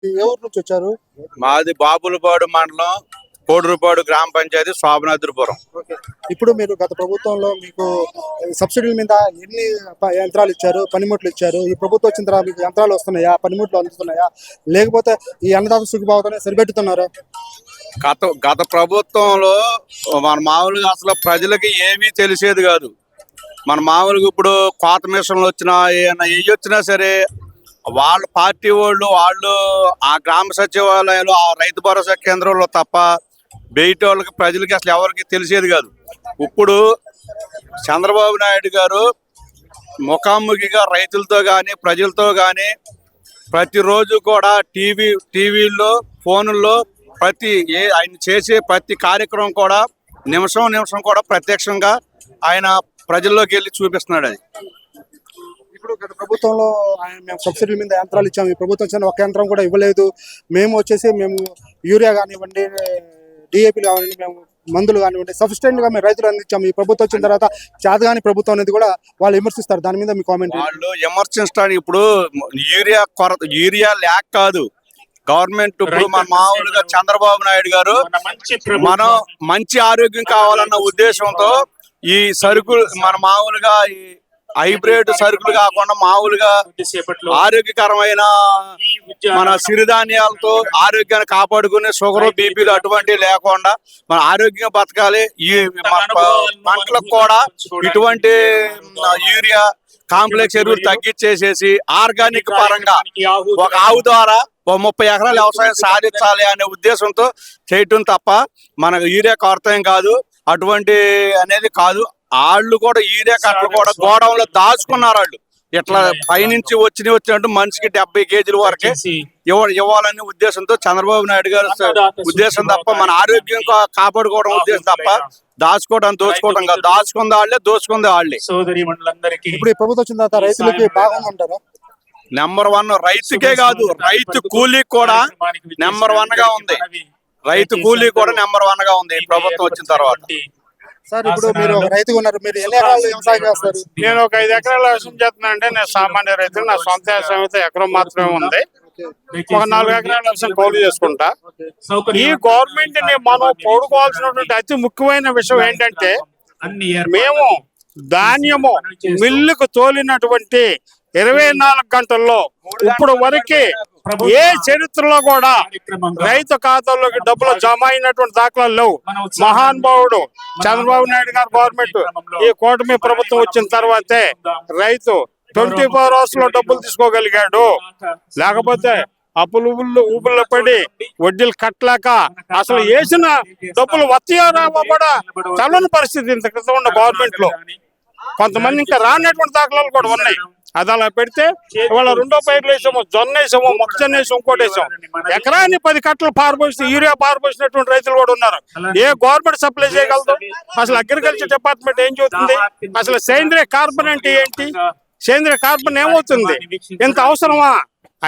ఏ ఊరు నుంచి వచ్చారు? మాది బాపులపాడు మండలం కోడూరుపాడు గ్రామ పంచాయతీ శోభనాద్రిపురం. ఇప్పుడు మీరు గత ప్రభుత్వంలో మీకు సబ్సిడీల మీద ఎన్ని యంత్రాలు ఇచ్చారు, పనిముట్లు ఇచ్చారు? ఈ ప్రభుత్వం వచ్చిన తర్వాత మీకు యంత్రాలు వస్తున్నాయా, పనిముట్లు అందుతున్నాయా, లేకపోతే ఈ అన్నదాత సుఖభావతనే సరిపెట్టుతున్నారా? గత ప్రభుత్వంలో మన మామూలుగా అసలు ప్రజలకి ఏమీ తెలిసేది కాదు. మన మామూలుగా ఇప్పుడు కోత మిషన్లు వచ్చినా ఏమన్నా ఏ వచ్చినా సరే వాళ్ళ పార్టీ వాళ్ళు ఆ గ్రామ సచివాలయాలు ఆ రైతు భరోసా కేంద్రంలో తప్ప బయట వాళ్ళకి ప్రజలకి అసలు ఎవరికి తెలిసేది కాదు. ఇప్పుడు చంద్రబాబు నాయుడు గారు ముఖాముఖిగా రైతులతో కానీ ప్రజలతో కానీ ప్రతిరోజు కూడా టీవీల్లో ఫోనుల్లో ఆయన చేసే ప్రతి కార్యక్రమం కూడా నిమిషం కూడా ప్రత్యక్షంగా ఆయన ప్రజల్లోకి వెళ్ళి చూపిస్తున్నాడు. అది ఇప్పుడు గత ప్రభుత్వంలో మేము సబ్సిడీల మీద యంత్రాలు ఇచ్చాము, ఈ ప్రభుత్వం వచ్చిన ఒక యంత్రం కూడా ఇవ్వలేదు. మేము యూరియా కానివ్వండి, డిఏపీలు కానివ్వండి, మేము మందులు కానివ్వండి సఫిషియెంట్ గా మేము రైతులు అందించాము. ఈ ప్రభుత్వం వచ్చిన తర్వాత చేతగాని ప్రభుత్వం అనేది కూడా వాళ్ళు విమర్శిస్తారు. దాని మీద మీ కామెంట్? వాళ్ళు విమర్శించడానికి ఇప్పుడు యూరియా లేక కాదు, గవర్నమెంట్ ఇప్పుడు మన మామూలుగా చంద్రబాబు నాయుడు గారు మనం మంచి ఆరోగ్యం కావాలన్న ఉద్దేశంతో ఈ సరుకులు మన మామూలుగా ఈ హైబ్రిడ్ సరుకులు కాకుండా మామూలుగా ఆరోగ్యకరమైన మన సిరిధాన్యాలతో ఆరోగ్యాన్ని కాపాడుకునే షుగర్ బీపీలు అటువంటివి లేకుండా మన ఆరోగ్యంగా బతకాలి. ఈ పంటలకు కూడా ఇటువంటి యూరియా కాంప్లెక్స్ ఎరువులు తగ్గించేసేసి ఆర్గానిక్ పరంగా ఒక ఆవు ద్వారా 30 ఎకరాల వ్యవసాయం సాధించాలి అనే ఉద్దేశంతో చేయటం తప్ప మనకు యూరియా కొరత ఏం కాదు, అటువంటి అనేది కాదు. వాళ్ళు కూడా యూరియా కట్టలు కూడా గోడౌన్లో దాచుకున్నారు. వాళ్ళు ఇట్లా పైనుంచి వచ్చినట్టు మనిషికి 70 కేజీల వరకే ఇవ్వాలనే ఉద్దేశంతో చంద్రబాబు నాయుడు గారు ఉద్దేశం తప్ప మన ఆరోగ్యం కాపాడుకోవడం ఉద్దేశం తప్ప దోచుకోవడం కాదు. దాచుకుంది వాళ్ళే, దోచుకుంది వాళ్ళే. ఇప్పుడు ఈ ప్రభుత్వం వచ్చిన తర్వాత రైతులకి బాగుందంటారా? నెంబర్ 1 రైతుకే కాదు, రైతు కూలీ కూడా నెంబర్ 1 గా ఉంది. రైతు కూలీ కూడా నెంబర్ 1 గా ఉంది ఈ ప్రభుత్వం వచ్చిన తర్వాత. సార్, ఇప్పుడు మీరు రైతుగా ఉన్నారు, మీరు ఎన్ని ఎకరాలు వ్యవసాయం చేస్తారు? నేను ఒక 5 ఎకరాల వ్యవసాయం చేస్తున్నా. అంటే నేను సామాన్య రైతు. నా సొంత వ్యవసాయం అయితే ఎకరం మాత్రమే ఉంది. ఒక 4 ఎకరాల వ్యవసాయం కౌలు చేసుకుంటా. ఈ గవర్నమెంట్ ని మనం పౌడుకోవాల్సినటువంటి అతి ముఖ్యమైన విషయం ఏంటంటే, మేము ధాన్యము మిల్లుకు తోలినటువంటి 24 గంటల్లో ఇప్పుడు వరకే ఏ చరిత్రలో కూడా రైతు ఖాతాల్లోకి డబ్బులు జమ అయినటువంటి దాఖలాలు లేవు. మహానుభావుడు చంద్రబాబు నాయుడు గారు గవర్నమెంట్ ఈ కూటమి ప్రభుత్వం వచ్చిన తర్వాతే రైతు 24 hours లో డబ్బులు తీసుకోగలిగాడు. లేకపోతే ఊపుల్లో పడి వడ్డీలు కట్టలేక అసలు వేసిన డబ్బులు వస్తాయో రావో కూడా చల్లని పరిస్థితి ఇంత క్రితం ఉన్న గవర్నమెంట్ లో. కొంతమంది ఇంకా రానటువంటి దాఖలాలు కూడా ఉన్నాయి. అది అలా పెడితే ఇవాళ 2వ పైర్లు వేసాము, జొన్న వేసాము, మొక్కజొన్న వేసాము, ఇంకోటి వేసాం. ఎకరాన్ని 10 కట్టలు పారబోసి యూరియా పారబోసినటువంటి రైతులు కూడా ఉన్నారు. ఏ గవర్నమెంట్ సప్లై చేయగలదు? అసలు అగ్రికల్చర్ డిపార్ట్మెంట్ ఏం చెబుతుంది? అసలు సేంద్రియ కార్బన్ అంటే ఏంటి? సేంద్రియ కార్బన్ ఏమవుతుంది? ఇంత అవసరమా?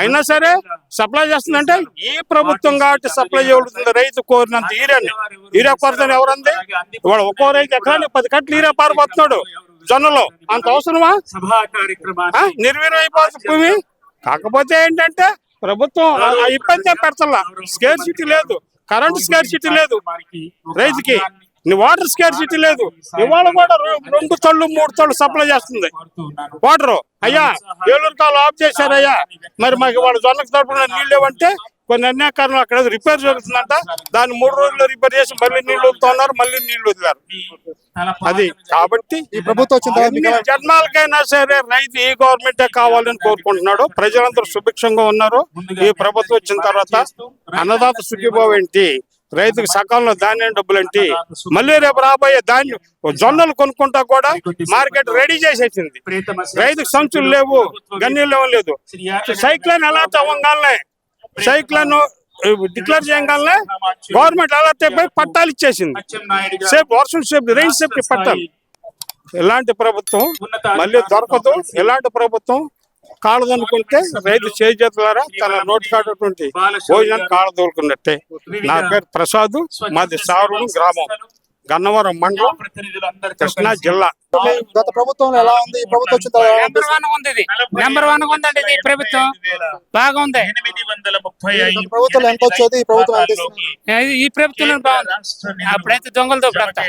అయినా సరే సప్లై చేస్తుందంటే ఈ ప్రభుత్వం కాబట్టి సప్లై చేయగలుగుతుంది. రైతు కోరినంత యూరియా కొరతని ఎవరంది? ఇవాళ ఒక్కో రైతు ఎకరాన్ని 10 కట్టలు యూరియా పారిపోతున్నాడు జొన్నలో. అంత అవసరమా? నిర్వీర్యం అయిపోతుంది భూమి. కాకపోతే ఏంటంటే ప్రభుత్వం ఇబ్బంది పెడతల్లా. స్కేర్ సిటీ లేదు, కరెంట్ స్కేర్ సిటీ లేదు, రైతుకి వాటర్ స్కేర్ సిటీ లేదు. ఇవాళ కూడా 2 తళ్ళు 3 తళ్ళు సప్లై చేస్తుంది వాటర్. అయ్యా ఏలూరు కాలు ఆఫ్ చేశారయ్యా, మరి మాకు ఇవాళ జొన్నకు తరపున నీళ్ళు ఇవ్వంటే కొన్ని అన్యాయ కారణం అక్కడ రిపేర్ జరుగుతుందంట. దాన్ని 3 రోజుల్లో రిపేర్ చేసి మళ్ళీ నీళ్లు వదులుతున్నారు, మళ్ళీ నీళ్లు వదిలారు. అది కాబట్టి ఈ ప్రభుత్వం వచ్చిన జన్మాలకైనా సరే రైతు ఈ గవర్నమెంటే కావాలని కోరుకుంటున్నాడు. ప్రజలందరూ సుభిక్షంగా ఉన్నారు. ఈ ప్రభుత్వం వచ్చిన తర్వాత అన్నదాత సుఖీభావం ఏంటి, రైతుకు సకాలంలో ధాన్యం డబ్బులు ఏంటి, మళ్ళీ రేపు రాబోయే ధాన్యం జొన్నలు కొనుక్కుంటా కూడా మార్కెట్ రెడీ చేసేసింది. రైతుకు సంచులు లేవు, గన్నీలు లేదు. సైక్లోన్ అలర్ట్ అవ్వగానే, సైక్లోన్ డిక్లేర్ చేయగానే గవర్నమెంట్ అలర్ట్ అయిపోయి పట్టాలు ఇచ్చేసింది. వర్షం సేఫ్టీ, రెయిన్ సేఫ్టీ పట్టాలు. ఇలాంటి ప్రభుత్వం మళ్ళీ దొరకదు. ఇలాంటి ప్రభుత్వం కాళ్ళదనుకుంటే రైతు చేతులారా తన నోటి కాటటువంటి భోజనాన్ని కాళ్ళదోలుకున్నట్టే. నా పేరు ప్రసాద్, మాది సారూరు గ్రామం. గన్నవరం మండలం, కృష్ణా జిల్లా. గత ప్రభుత్వంలో ఎలా ఉంది, ఈ ప్రభుత్వం వచ్చిన తర్వాత ఎలా నెంబర్ వన్ ఉంది ఇది. నెంబర్ వన్ ఉందండి ఇది ప్రభుత్వం, బాగుంది. గత ప్రభుత్వంలో ఎంత వచ్చేది, ఈ ప్రభుత్వం ఎంత ఇస్తుంది? ఈ ప్రభుత్వం బాగుంది. అప్పుడైతే దొంగలతో పెడతా,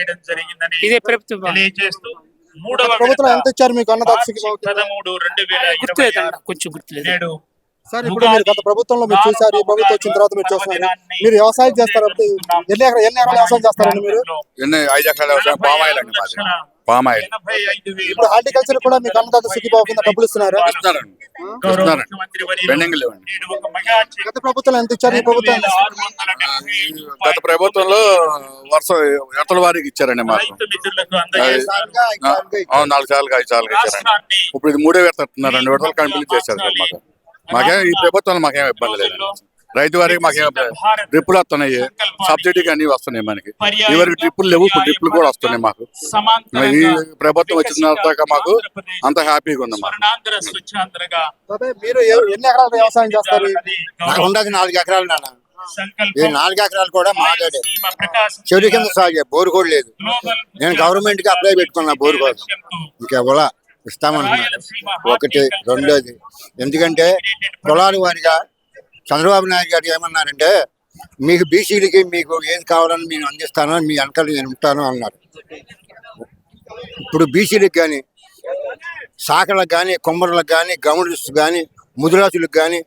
ఇదే ప్రభుత్వం బాగుంది. గత ప్రభుత్వం ఎంత ఇచ్చారు మీకు అన్నదాత సుఖీభావ కింద? గుర్తులేదండి, కొంచెం గుర్తులేదు. సార్ ఇప్పుడు మీరు గత ప్రభుత్వంలో మీరు చూసారు, ఈ ప్రభుత్వం వచ్చిన తర్వాత మీరు చూస్తున్నారు. మీరు వ్యవసాయం చేస్తారు, ఎన్ని ఎకరాలు వ్యవసాయం చేస్తారండి మీరు? 5 ఎకరాల వ్యవసాయం, పామాయిల్ అండి మాది, పామాయిల్. ఇప్పుడు హార్టికల్చర్ కూడా మీకు అన్నదాత సుఖీభావ కింద డబ్బులు ఇస్తున్నారు? ఇస్తున్నారండి, పెండింగ్ లేవండి. గత ప్రభుత్వంలో ఎంత ఇచ్చారు, ఈ ప్రభుత్వం ఎంత ఇస్తుంది? గత ప్రభుత్వంలో ఎత్తల వారికి ఇచ్చారండి మాకు. 4 సార్లు 5 సార్లు ఇచ్చారండి. ఇప్పుడు ఇది 3వ విడత ఇస్తున్నారు, 2 విడతలు కంప్లీట్ చేశారు సార్ మాకు. మాకేం ఈ ప్రభుత్వంలో మాకేం ఇబ్బంది లేదండి. రైతు వారికి మాకేం డ్రిప్పులు వస్తున్నాయి, సబ్సిడీకి అన్ని వస్తున్నాయి మనకి. ఇవరికి డ్రిప్పులు లేవు, ఇప్పుడు డ్రిప్పులు కూడా వస్తున్నాయి మాకు. ఈ ప్రభుత్వం వచ్చిన తర్వాత మాకు అంత హ్యాపీగా ఉంది మాకు. మీరు ఎన్ని ఎకరాలు వ్యవసాయం చేస్తారు? నాకు ఉండదు 4 ఎకరాలు నాన్న. ఈ 4 ఎకరాలు కూడా మాట్లాడే చెడు కింద సాగే, బోరు కూడా లేదు. నేను గవర్నమెంట్ కి అప్లై పెట్టుకున్నా బోరు కోసం, ఇంకెవరా ఇస్తామంటున్నారు. ఒకటి, రెండోది ఎందుకంటే కులాల వారిగా చంద్రబాబు నాయుడు గారు ఏమన్నారంటే, మీకు బీసీలకి మీకు ఏది కావాలని నేను అందిస్తాను, మీ వెనకాల నేను ఉంటాను అన్నారు. ఇప్పుడు బీసీలకు కానీ, శాఖలకు కానీ, కొమ్మరులకు కానీ, గమనిస్తు కానీ, ముదిరాజులకు కానీ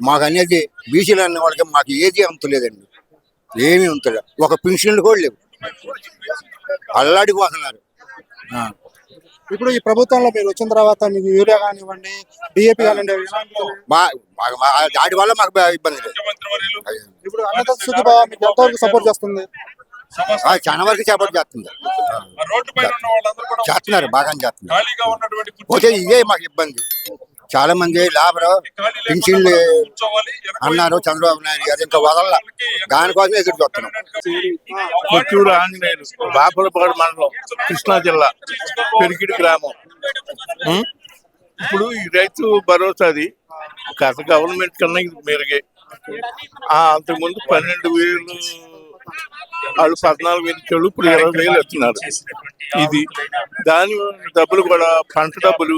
మాకు అనేది బీసీలు అన్న వాళ్ళకి మాకు ఏది అంతలేదండి, ఏమీ అంతలే. ఒక పెన్షన్లు కూడా లేవు, అల్లాడిపోతున్నారు. ఇప్పుడు ఈ ప్రభుత్వంలో మీరు వచ్చిన తర్వాత మీకు యూరియా కానివ్వండి, డిఏపి కానివ్వండి, వాటి వల్ల మాకు ఇబ్బంది లేదు. ఇప్పుడు అన్నదాత సుఖీభావ మీకు ఎంతవరకు సపోర్ట్ చేస్తుంది? చాలా వరకు సపోర్ట్ చేస్తుంది, చేస్తున్నారు, బాగా చేస్తున్నారు. ఓకే, ఇదే మాకు ఇబ్బంది. చాలా మంది లేబర్ పెన్షన్లు అన్నారు చంద్రబాబు నాయుడు గారు, ఇంకా వదల, దానికోసమే ఎదురు చూస్తున్నాం. కొత్తూరు ఆంజనేయులు, బాపులపాడు మండలం, కృష్ణా జిల్లా, పెరిగిడి గ్రామం. ఇప్పుడు ఈ రైతు భరోసాది గత గవర్నమెంట్ కన్నా ఇది మెరుగే. అంతకుముందు 12,000 వాళ్ళు 14,000 ఇచ్చాడు, ఇప్పుడు 20,000 ఇస్తున్నారు. ఇది దాని డబ్బులు కూడా పంట డబ్బులు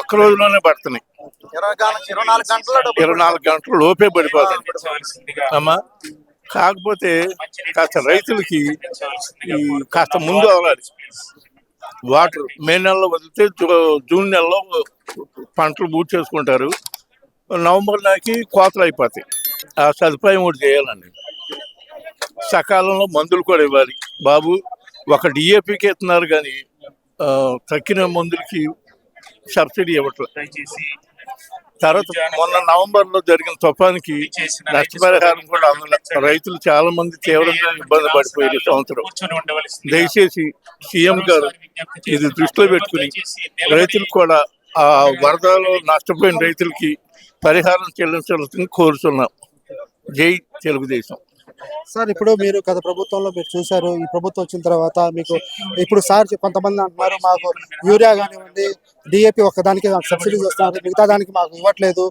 ఒక్క రోజులోనే పడుతున్నాయి. 24 గంటల లోపే పడిపోతుంది అమ్మా. కాకపోతే కాస్త రైతులకి కాస్త ముందు అవ్వాలి. వాటర్ మే నెలలో వదిలితే జూన్ నెలలో పంటలు బూట్ చేసుకుంటారు, నవంబర్ నాకి కోతలు అయిపోతాయి. ఆ సదుపాయం ఒకటి చేయాలండి. సకాలంలో మందులు కూడా ఇవ్వాలి బాబు. ఒక డిఏపికి ఇస్తున్నారు కానీ తక్కిన మందులకి సబ్సిడీ ఇవ్వట్లేదు. తర్వాత మొన్న నవంబర్లో జరిగిన తుఫానికి నష్టపరిహారం కూడా అందులో రైతులు చాలా మంది తీవ్రంగా ఇబ్బంది పడిపోయారు సంవత్సరం. దయచేసి సీఎం గారు ఇది దృష్టిలో పెట్టుకుని రైతులకు కూడా ఆ వరదలో నష్టపోయిన రైతులకి పరిహారం చెల్లించాలని కోరుతున్నాం. జై తెలుగుదేశం. సార్ ఇప్పుడు మీరు గత ప్రభుత్వంలో మీరు చూశారు, ఈ ప్రభుత్వం వచ్చిన తర్వాత మీకు ఇప్పుడు సార్ కొంతమంది అంటున్నారు మాకు యూరియా కానివ్వండి, డిఏపి ఒక్కదానికి సబ్సిడీ చేస్తున్నారు, మిగతా దానికి మాకు ఇవ్వట్లేదు.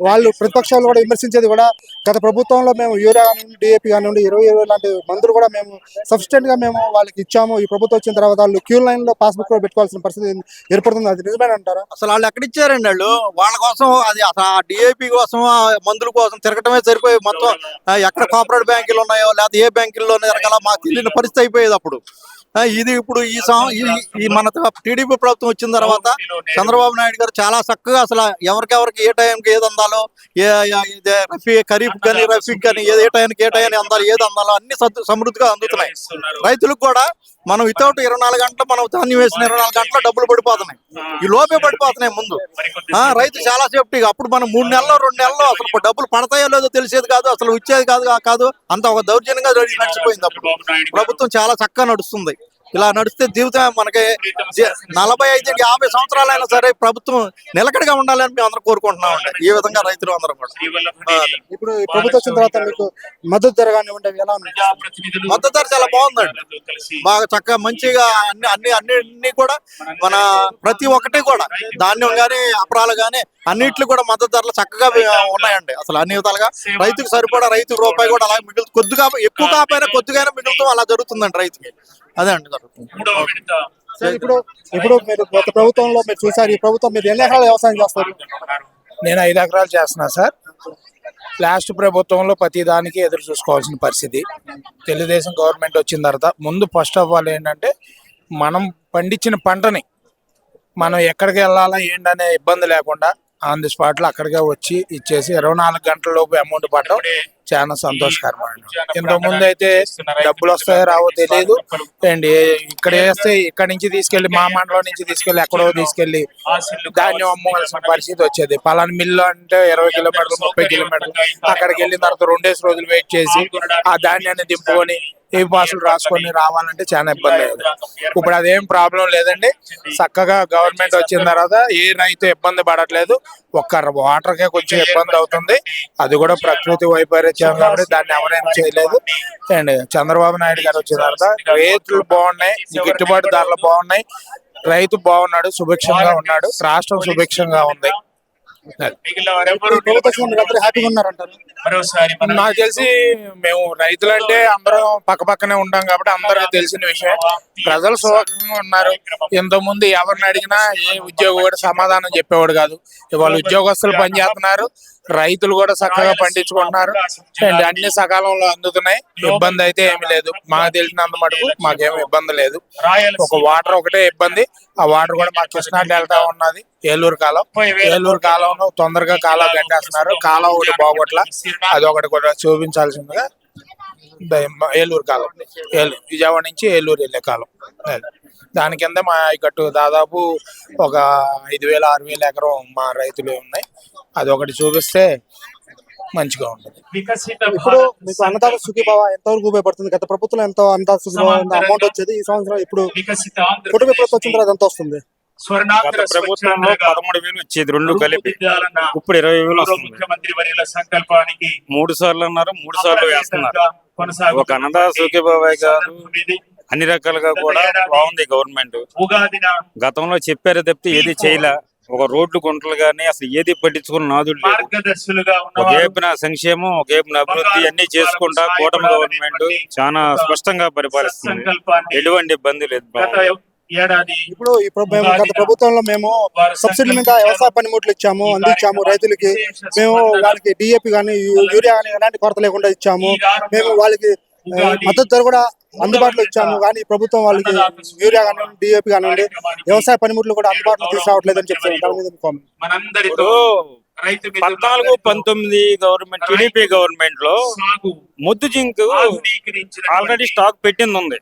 వాళ్ళు ప్రతిపక్షాలు కూడా విమర్శించేది కూడా గత ప్రభుత్వంలో మేము యూరియా కానివ్వండి, డిఏపి కానివ్వండి, 20 లాంటి మందులు కూడా మేము సఫిషియెంట్ గా మేము వాళ్ళకి ఇచ్చాము. ఈ ప్రభుత్వం వచ్చిన తర్వాత వాళ్ళు క్యూ లైన్ లో పాస్బుక్ కూడా పెట్టుకోవాల్సిన పరిస్థితి ఏర్పడుతుంది. అది నిజమేనంటారా? అసలు వాళ్ళు ఎక్కడ ఇచ్చారండి? వాళ్ళు వాళ్ళ కోసం అది అసలు డిఏపి కోసం మందుల కోసం తిరగటమే సరిపోయి మొత్తం ఎక్కడ కోఆపరేటివ్ బ్యాంకులు ఉన్నాయో లేకపోతే ఏ బ్యాంకుల్లో తిరగాల మాకు తెలియని పరిస్థితి అయిపోయేది అప్పుడు. ఇది ఇప్పుడు ఈ మన టీడీపీ ప్రభుత్వం వచ్చిన తర్వాత చంద్రబాబు నాయుడు గారు చాలా చక్కగా అసలు ఎవరికెవరికి ఏ టైంకి ఏది అందాలో, ఖరీఫ్ కానీ రఫీక్ కానీ ఏ టైంకి ఏ టైం అందాలో, ఏది అందాలో అన్ని సమృద్ధిగా అందుతున్నాయి. రైతులకు కూడా మనం వితౌట్ 24 గంటలు మనం ధాన్యం వేసిన 24 గంటలు డబ్బులు పడిపోతున్నాయి, ఈ లోపే పడిపోతున్నాయి ముందు. రైతు చాలా సేఫ్టీగా అప్పుడు మనం 3 నెలలు 2 నెలలు అసలు డబ్బులు పడతాయో లేదో తెలిసేది కాదు, అసలు వచ్చేది కాదు. అంత ఒక దౌర్జన్యంగా నడిచిపోయింది. అప్పుడు ప్రభుత్వం చాలా చక్కగా నడుస్తుంది. ఇలా నడిస్తే జీవితం మనకి 45-50 సంవత్సరాలైనా సరే ప్రభుత్వం నిలకడగా ఉండాలని మేము అందరూ కోరుకుంటున్నాం. ఈ విధంగా రైతులు అందరూ కూడా. ఇప్పుడు ప్రభుత్వం వచ్చిన తర్వాత మీకు మద్దతు ధర కానివ్వండి ఎలా ఉంది? మద్దతు ధర చాలా బాగుందండి, బాగా చక్కగా మంచిగా అన్ని కూడా మన ప్రతి ఒక్కటి కూడా ధాన్యం గానీ అపరాలు గానీ అన్నిట్లు కూడా మద్దతు ధరలు చక్కగా ఉన్నాయండి. అసలు అన్ని విధాలుగా రైతుకు సరిపడా రైతు రూపాయి కూడా అలా మిగులుతూ కొద్దిగా ఎక్కువ కాకపోయినా కొద్దిగా మిగులుతూ అలా జరుగుతుందండి రైతుకి. అదే అండి జరుగుతుంది. సార్ ఇప్పుడు ఇప్పుడు మీరు గత ప్రభుత్వంలో మీరు చూసారు, ఈ ప్రభుత్వం మీరు ఎన్ని ఎకరాలు వ్యవసాయం చేస్తారు? నేను 5 ఎకరాలు చేస్తున్నా సార్. లాస్ట్ ప్రభుత్వంలో ప్రతి దానికి ఎదురు చూసుకోవాల్సిన పరిస్థితి. తెలుగుదేశం గవర్నమెంట్ వచ్చిన తర్వాత ముందు ఫస్ట్ ఆఫ్ ఆల్ ఏంటంటే మనం పండించిన పంటని మనం ఎక్కడికి వెళ్ళాలా ఏంటనే ఇబ్బంది లేకుండా ఆన్ ది స్పాట్లో అక్కడికే వచ్చి ఇచ్చేసి 24 గంటల లోపు అమౌంట్ పడడం చాలా సంతోషకరం అండి. ఇంతకుముందు అయితే డబ్బులు వస్తాయో రావో తెలియదు అండి. ఇక్కడ వేస్తే ఇక్కడ నుంచి తీసుకెళ్లి మా మండలం నుంచి తీసుకెళ్లి ఎక్కడో తీసుకెళ్లి ధాన్యం అమ్మవలసిన పరిస్థితి వచ్చేది. పలానా మిల్లు అంటే 20 కిలోమీటర్లు 30 కిలోమీటర్లు అక్కడికి వెళ్ళిన తర్వాత 2 రోజులు వెయిట్ చేసి ఆ ధాన్యాన్ని దింపుకొని ఏ పాసులు రాసుకొని రావాలంటే చాలా ఇబ్బంది అయ్యేది. ఇప్పుడు అదేం ప్రాబ్లం లేదండి. చక్కగా గవర్నమెంట్ వచ్చిన తర్వాత ఏ రైతు ఇబ్బంది పడట్లేదు. ఒక్క వాటర్కే కొంచెం ఇబ్బంది అవుతుంది, అది కూడా ప్రకృతి వైపరీత్యం కాబట్టి దాన్ని ఎవరైనా చేయలేదు. అండ్ చంద్రబాబు నాయుడు గారు వచ్చిన తర్వాత రైతులు బాగున్నాయి, గిట్టుబాటు ధరలు బాగున్నాయి, రైతు బాగున్నాడు, సుభిక్షంగా ఉన్నాడు, రాష్ట్రం సుభిక్షంగా ఉంది. హ్యాపీగా ఉన్నారంటారు? నాకు తెలిసి మేము రైతులంటే అందరం పక్క పక్కనే ఉంటాం కాబట్టి అందరికీ తెలిసిన విషయం. ప్రజలు సుఖంగా ఉన్నారు. ఇంతకుముందు ఎవరిని అడిగినా ఏ ఉద్యోగి కూడా సమాధానం చెప్పేవాడు కాదు. ఇవాళ ఉద్యోగస్తులు పనిచేస్తున్నారు, రైతులు కూడా చక్కగా పండించుకుంటున్నారు అండ్ అన్ని సకాలంలో అందుతున్నాయి. ఇబ్బంది అయితే ఏమి లేదు. మాకు తెలిసినంత మటుకు మాకేమి ఇబ్బంది లేదు. ఒక వాటర్ ఒకటే ఇబ్బంది. ఆ వాటర్ కూడా మా కృష్ణా డెల్టా ఉన్నది, ఏలూరు కాలం. ఏలూరు కాలంలో తొందరగా కాలువ కట్టేస్తున్నారు. కాలువ ఒకటి బాగోట్ల, అది ఒకటి కూడా చూపించాల్సిందిగా. ఏలూరు కాలం, విజయవాడ నుంచి ఏలూరు వెళ్ళే కాలం. దాని కింద మా గట్టు దాదాపు ఒక 5,000-6,000 ఎకరం మా రైతులు ఉన్నాయి. అది ఒకటి చూపిస్తే మంచిగా ఉంటుంది. ఇప్పుడు మీకు అన్నదాత సుఖీభావ ఎంతవరకు ఉపయోగపడుతుంది? గత ప్రభుత్వం ఎంతో అన్నదాత సుఖీభావ అమౌంట్ వచ్చేది, ఈ సంవత్సరం ఇప్పుడు కుటుంబ ప్రభుత్వం వచ్చిన తర్వాత ఎంత వస్తుంది? గత ప్రభుత్వంలో 13,000 వచ్చేది, 2 కలిపి. ఇప్పుడు 20,000 వస్తుంది. 3 సార్లు అన్నారు, 3 సార్లు వేస్తున్నారు. ఒక అన్నదాత సుఖీభావ కాదు, అన్ని రకాలుగా కూడా బాగుంది గవర్నమెంట్. గతంలో చెప్పారు తప్పితే ఏది చేయలే. ఒక రోడ్లు గుంటలు గానీ అసలు ఏది పట్టించుకున్న నాదుడు లేదు. ఒక ఏపున సంక్షేమం, ఒక ఏపున అభివృద్ధి అన్ని చేసుకుంటా కూటమి గవర్నమెంట్ చాలా స్పష్టంగా పరిపాలిస్తుంది. ఎటువంటి ఇబ్బంది లేదు. ఇప్పుడు మేము గత ప్రభుత్వంలో మేము సబ్సిడీ మీద వ్యవసాయ పనిముట్లు ఇచ్చాము, అందించాము రైతులకి. మేము వాళ్ళకి డిఏపి గానీ యూరియా గానీ ఎలాంటి కొరత లేకుండా ఇచ్చాము. మేము వాళ్ళకి మద్దతు ధర కూడా అందుబాటులో ఇచ్చాము. కానీ ప్రభుత్వం వాళ్ళకి యూరియా కానివ్వండి, డిఏపి కానివ్వండి, వ్యవసాయ పనిముట్లు కూడా అందుబాటులో తీసుకురావట్లేదని చెప్తాను. 14-19 గవర్నమెంట్ టీడీపీ గవర్నమెంట్ లో ముద్దు జింక్ ఆల్రెడీ స్టాక్ పెట్టింది ఉంది.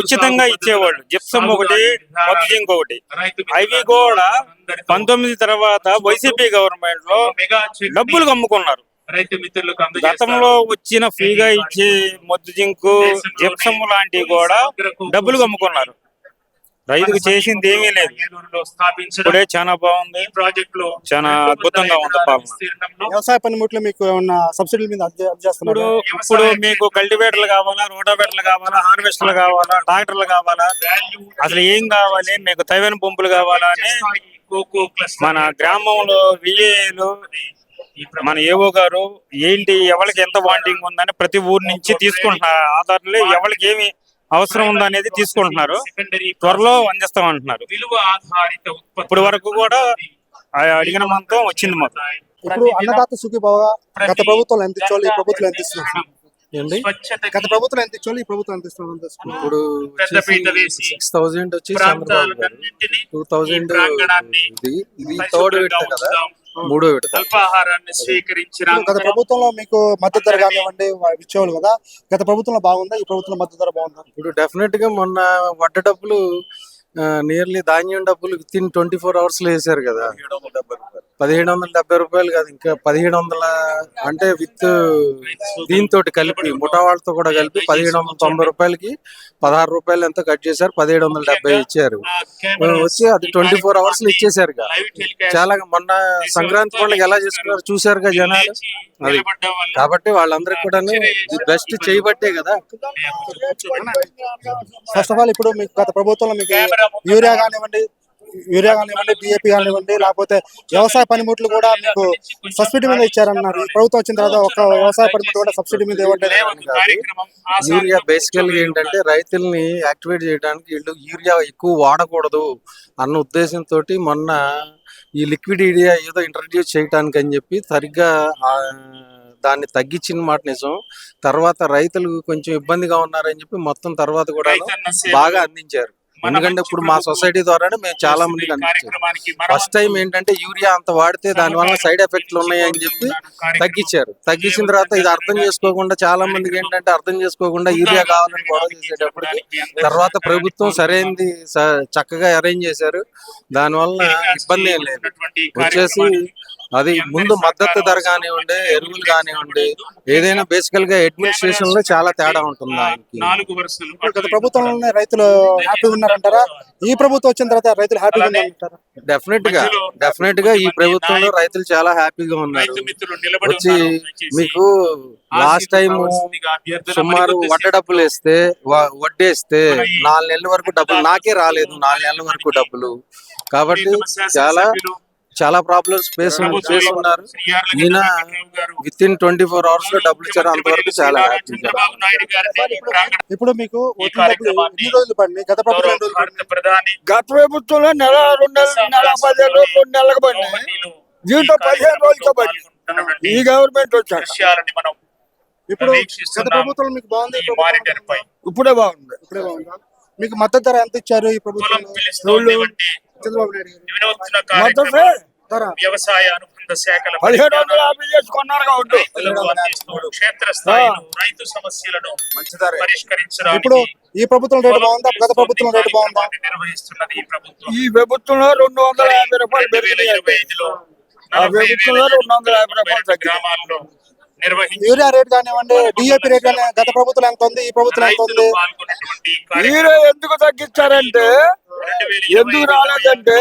ఉచితంగా ఇచ్చేవాళ్ళు. జిప్సం ఒకటి, ముద్దు జింక్ ఒకటి. అవి కూడా 19 తర్వాత వైసీపీ గవర్నమెంట్ లో డబ్బులు అమ్ముకున్నారు. గతంలో వచ్చిన ఫ్రీగా ఇచ్చే ముద్దు జింకు, జిప్సం లాంటివి కూడా డబ్బులు అమ్ముకున్నారు. రైతుకు చేసింది ఏమీ లేదు. ఇప్పుడే చాలా బాగుంది, చాలా అద్భుతంగా ఉంది పాలన. వ్యవసాయ పనిముట్లు మీకు ఏమన్నా సబ్సిడీ మీద ఇప్పుడు మీకు కల్టివేటర్లు కావాలా, రోటావేటర్లు కావాలా, హార్వెస్టర్లు కావాలా, ట్రాక్టర్లు కావాలా, అసలు ఏం కావాలి, మీకు తైవెన్ పంపులు కావాలా అని మన గ్రామంలో విఏలు, మన ఏవో గారు ఏంటి ఎవరికి ఎంత వాంటింగ్ ఉందని ప్రతి ఊరు నుంచి తీసుకుంటున్నారు. ఆధార్లు ఎవరికి ఏమి అవసరం ఉందనేది తీసుకుంటున్నారు. త్వరలో అందిస్తామంటున్నారు. ఇప్పటి వరకు కూడా అడిగిన మొత్తం వచ్చింది. మొత్తం ఇప్పుడు అన్నదాత సుఖీభావ గత ప్రభుత్వం ఎంత ఇచ్చాలి, ఈ ప్రభుత్వం ఎంత ఇస్తున్నారు? గత ప్రభుత్వం ఎంత ఇచ్చాలి, ఈ ప్రభుత్వం ఎంత ఇస్తున్నారు? ఇప్పుడు 6,000 వచ్చి 2,000 ఇది థర్డ్ విడత కదా, 3వ విడత. గత ప్రభుత్వంలో మీకు మద్దతు ధర కానివ్వండి ఇచ్చేవాళ్ళు కదా, గత ప్రభుత్వంలో బాగుందా, ఈ ప్రభుత్వంలో మద్దతు ధర బాగుందా? ఇప్పుడు డెఫినెట్ గా మొన్న వడ్డ డబ్బులు నియర్లీ ధాన్యం డబ్బులు విత్ ఇన్ 24 hours లో వేసారు కదా. 1,770 రూపాయలు కాదు, ఇంకా 1,700 అంటే విత్ దీంతో కలిపి ముఠా వాళ్ళతో కూడా కలిపి 1,790 రూపాయలకి 16 రూపాయలు ఎంతో కట్ చేశారు. 1,770 ఇచ్చారు. వచ్చి అది 24 hours లో ఇచ్చేసారు. చాలా మొన్న సంక్రాంతి పండుగ ఎలా చేసుకున్నారు చూసారుగా జనాలు. అది కాబట్టి వాళ్ళందరికీ కూడా బెస్ట్ చేయబట్టే కదా. ఫస్ట్ ఆఫ్ ఆల్ ఇప్పుడు మీకు గత ప్రభుత్వంలో మీకు యూరియా కానివ్వండి, యూరియా కానివ్వండి, డిఏపి కానివ్వండి, లేకపోతే వ్యవసాయ పనిముట్లు కూడా మీకు సబ్సిడీ మీద ఇచ్చారన్నారు. ఈ ప్రభుత్వం వచ్చిన తర్వాత ఒక వ్యవసాయ పనిముట్లు కూడా సబ్సిడీ మీద ఇవ్వట్లేదు. యూరియా బేసికల్ గా ఏంటంటే రైతుల్ని యాక్టివేట్ చేయడానికి వీళ్ళు యూరియా ఎక్కువ వాడకూడదు అన్న ఉద్దేశంతో మొన్న ఈ లిక్విడ్ యూరియా ఏదో ఇంట్రడ్యూస్ చేయడానికి అని చెప్పి సరిగ్గా దాన్ని తగ్గించిన మాట నిజం. తర్వాత రైతులు కొంచెం ఇబ్బందిగా ఉన్నారని చెప్పి మొత్తం తర్వాత కూడా బాగా అందించారు. ఎందుకంటే ఇప్పుడు మా సొసైటీ ద్వారానే మేము చాలా మందికి అందించారు. ఫస్ట్ టైం ఏంటంటే యూరియా అంత వాడితే దాని వల్ల సైడ్ ఎఫెక్ట్లు ఉన్నాయి అని చెప్పి తగ్గించారు. తగ్గించిన తర్వాత ఇది అర్థం చేసుకోకుండా చాలా మందికి ఏంటంటే అర్థం చేసుకోకుండా యూరియా కావాలని గొడవ చేసేటప్పటికి తర్వాత ప్రభుత్వం సరైనది చక్కగా అరేంజ్ చేశారు. దానివల్ల ఇబ్బంది ఏం లేదు. వచ్చేసి అది ముందు మద్దతు ధర కానివ్వండి, ఎరువులు కానివ్వండి, ఏదైనా బేసికల్ గా అడ్మినిస్ట్రేషన్ లో చాలా తేడా ఉంటుంది. గత ప్రభుత్వంలోనే రైతులు హ్యాపీగా ఉన్నారంటారా? ఈ ప్రభుత్వం వచ్చిన తర్వాత రైతులు హ్యాపీగా ఉన్నారంటారా? డెఫినెట్ గా ఈ ప్రభుత్వంలో రైతులు చాలా హ్యాపీగా ఉన్నారు. వచ్చి మీకు లాస్ట్ టైం సుమారు వడ్డ డబ్బులు వేస్తే వడ్డేస్తే 4 నెలల వరకు డబ్బులు నాకే రాలేదు. 4 నెలల వరకు డబ్బులు. కాబట్టి చాలా ప్రాబ్లమ్స్ ఫేస్ ఉన్నారు. ఈయన విత్ ఇన్ 24 hours లో డబ్బులు ఇచ్చారు. అంతవరకు చాలా హ్యాపీగా. ఇప్పుడు మీకు వడ్డీ డబ్బులు ఎన్ని రోజులు పడినాయి? గత ప్రభుత్వం ఎన్ని రోజులు పడినాయి? గత ప్రభుత్వంలో నెల 2 నెలలు, నెల 15 రోజులు, 2 నెలలకు పడినాయి. దీంట్లో 15 రోజులతో పడింది. ఈ గవర్నమెంట్ వచ్చాక ఇప్పుడు గత ప్రభుత్వం మీకు బాగుంది, ఇప్పుడే బాగుంది. ఇప్పుడే బాగుందా? మీకు మద్దతు ధర ఎంత ఇచ్చారు ఈ ప్రభుత్వం? చంద్రబాబు నాయుడు గారు మద్దతు ధర వ్యవసాయ అనుబంధ శాఖల 1750 చేసుకున్నారు కాబట్టి క్షేత్రస్థాయిలో రైతు సమస్యలను పరిష్కరించడానికి ఇప్పుడు ఈ ప్రభుత్వం రేటు బాగుందా? గత ప్రభుత్వం రేటు బాగుందా? నిర్వహిస్తున్నది ఈ ప్రభుత్వం. ఈ ప్రభుత్వంలో 250 రూపాయలు పెరిగినాయి. ఆ ప్రభుత్వంలో 250 రూపాయలు తగ్గినాయి. గ్రామాల్లో నిర్వహించి యూరియా రేట్ కానివ్వండి, డిఏపి రేట్ కానీ గత ప్రభుత్వం ఎంత ఉంది, ఈ ప్రభుత్వం ఎంత ఉంది? ఈరే ఎందుకు తగ్గించారంటే, ఎందుకు రాలేదంటే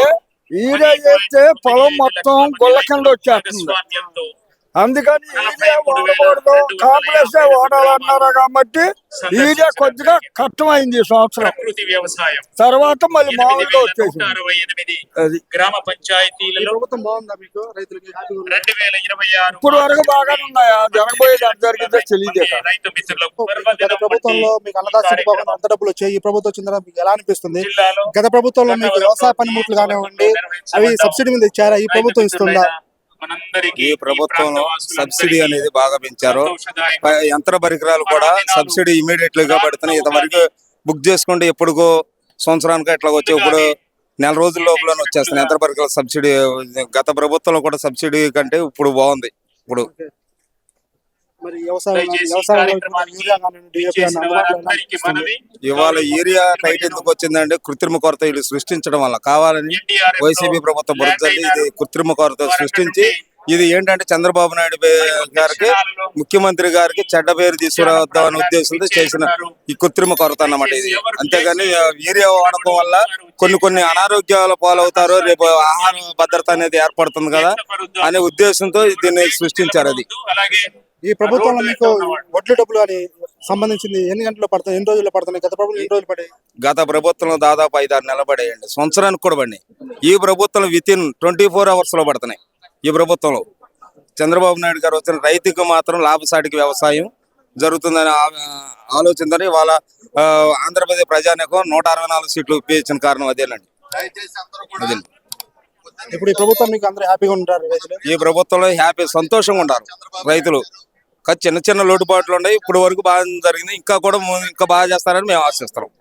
ఈరే చేస్తే పొలం మొత్తం గొల్ల కింద వచ్చేస్తుంది. అందుకని ఈరే వాడకూడదు, కాంప్లెక్స్ వాడాలన్నారు కాబట్టి ఈరే కొద్దిగా కష్టమైంది ఈ సంవత్సరం. తర్వాత మళ్ళీ మామూలుగా వచ్చేసింది. అది గ్రామ పంచాయతీలలో ప్రభుత్వం బాగుందా మీకు? రైతులకి హ్యాపీగా ఉందా? 2026 ఇప్పుడు వరకు బాగానే ఉన్నాయా? జరగబోయేది అంత జరిగితే తెలియదు. రైతు మిత్రులకు గత ప్రభుత్వంలో మీకు అన్నదాత బాగుంది, అంత డబ్బులు వచ్చాయి. ఈ ప్రభుత్వం వచ్చిన తర్వాత మీకు ఎలా అనిపిస్తుంది? గత ప్రభుత్వంలో మీకు వ్యవసాయ పనిముట్లు కానివ్వండి అవి సబ్సిడీ మీద ఇచ్చారా? ఈ ప్రభుత్వం ఇస్తుందా? ఈ ప్రభుత్వంలో సబ్సిడీ అనేది బాగా పెంచారు. యంత్ర పరికరాలు కూడా సబ్సిడీ ఇమీడియట్ గా పడుతున్నాయి. ఇంతవరకు బుక్ చేసుకుంటే ఎప్పుడుకో సంవత్సరానికి ఎట్లా వచ్చి ఇప్పుడు నెల రోజుల లోపల వచ్చేస్తున్నాయి యంత్ర పరికరాల సబ్సిడీ. గత ప్రభుత్వంలో కూడా సబ్సిడీ కంటే ఇప్పుడు బాగుంది. ఇప్పుడు మరి ఇవాళ యూరియా టైట్ ఎందుకు వచ్చిందంటే కృత్రిమ కొరత వీళ్ళు సృష్టించడం వల్ల కావాలని వైసీపీ ప్రభుత్వం బురదల్లి ఇది కృత్రిమ కొరత సృష్టించి ఇది ఏంటంటే చంద్రబాబు నాయుడు గారికి ముఖ్యమంత్రి గారికి చెడ్డ పేరు తీసుకురావద్దాం అనే ఉద్దేశంతో చేసిన ఈ కృత్రిమ కొరత అన్నమాట ఇది. అంతేగాని యూరియా వాడకం వల్ల కొన్ని అనారోగ్యాల పాలవుతారు, రేపు ఆహార భద్రత అనేది ఏర్పడుతుంది కదా అనే ఉద్దేశంతో దీన్ని సృష్టించారు. అది ఈ ప్రభుత్వంలో మీకు వడ్లు డబ్బులు అని సంబంధించింది ఎన్ని గంటలు పడుతుంది, ఎన్ని రోజుల్లో పడుతున్నాయి? గత ప్రభుత్వం ఎన్ని రోజులు పడాయి? గత ప్రభుత్వంలో దాదాపు 5-6 నెలలు పడేయండి, సంవత్సరానికి కూడా పడినాయి. ఈ ప్రభుత్వం విత్ ఇన్ 24 hours లో పడుతున్నాయి. ఈ ప్రభుత్వంలో చంద్రబాబు నాయుడు గారు వచ్చిన రైతుకు మాత్రం లాభసాటికి వ్యవసాయం జరుగుతుందని ఆలోచనతోనే వాళ్ళ ఆంధ్రప్రదేశ్ ప్రజానీకం 164 సీట్లు ఇచ్చిన కారణం అదేనండి. ఇప్పుడు ఈ ప్రభుత్వం మీకు అందరూ హ్యాపీగా ఉంటారు? ఈ ప్రభుత్వంలో సంతోషంగా ఉంటారు రైతులు. చిన్న చిన్న లోటుపాట్లు ఉన్నాయి, ఇప్పుడు వరకు బాగా జరిగింది, ఇంకా బాగా చేస్తారని మేము ఆశిస్తున్నాం.